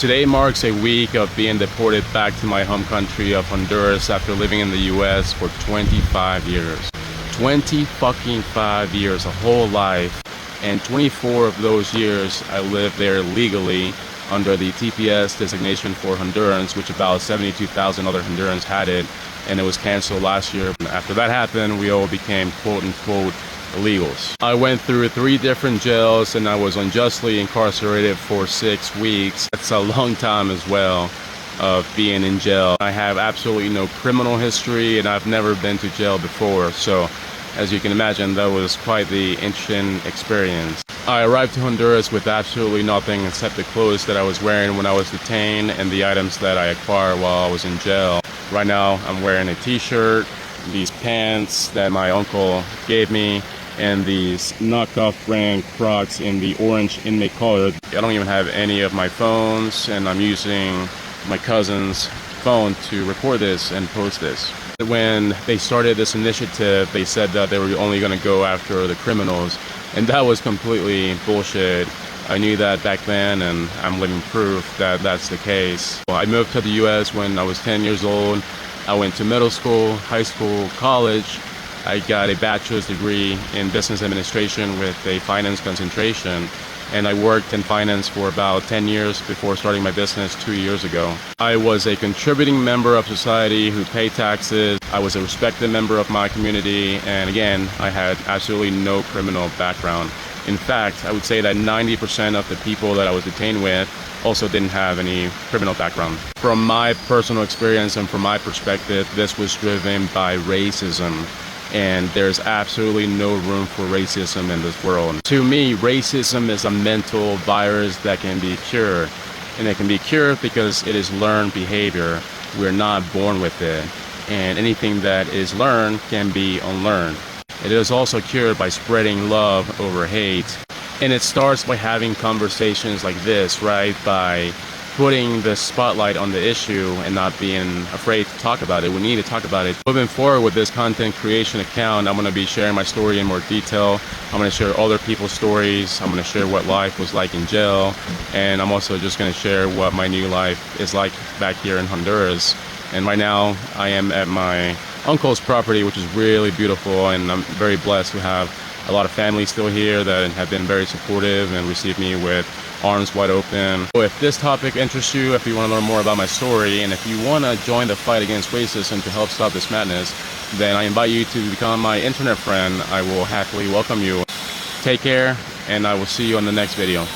Today marks a week of being deported back to my home country of Honduras after living in the US for 25 years. 20 fucking 5 years, a whole life. And 24 of those years I lived there legally under the TPS designation for Hondurans, which about 72,000 other Hondurans had it, and it was canceled last year. After that happened, we all became quote-unquote illegals. I went through 3 different jails and I was unjustly incarcerated for 6 weeks. That's a long time as well of being in jail. I have absolutely no criminal history and I've never been to jail before, so as you can imagine, that was quite the interesting experience. I arrived to Honduras with absolutely nothing except the clothes that I was wearing when I was detained and the items that I acquired while I was in jail. Right now, I'm wearing a t-shirt, these pants that my uncle gave me, and these knockoff brand Crocs in the orange inmate color. I don't even have any of my phones, and I'm using my cousin's phone to record this and post this. When they started this initiative, they said that they were only going to go after the criminals, and that was completely bullshit. I knew that back then, and I'm living proof that that's the case. Well, I moved to the US when I was 10 years old. I went to middle school, high school, college. I got a bachelor's degree in business administration with a finance concentration, and I worked in finance for about 10 years before starting my business 2 years ago. I was a contributing member of society who paid taxes. I was a respected member of my community, and again, I had absolutely no criminal background. In fact, I would say that 90% of the people that I was detained with also didn't have any criminal background. From my personal experience and from my perspective, this was driven by racism. And there's absolutely no room for racism in this world. To me, racism is a mental virus that can be cured. And it can be cured because it is learned behavior. We're not born with it. And anything that is learned can be unlearned. It is also cured by spreading love over hate. And it starts by having conversations like this, right? By putting the spotlight on the issue and not being afraid to talk about it. We need to talk about it. Moving forward with this content creation account, I'm going to be sharing my story in more detail. I'm going to share other people's stories. I'm going to share what life was like in jail. And I'm also just going to share what my new life is like back here in Honduras. And right now, I am at my uncle's property, which is really beautiful. And I'm very blessed to have a lot of family still here that have been very supportive and received me with arms wide open. So if this topic interests you, if you want to learn more about my story, and if you want to join the fight against racism to help stop this madness, then I invite you to become my internet friend. I will happily welcome you. Take care, and I will see you on the next video.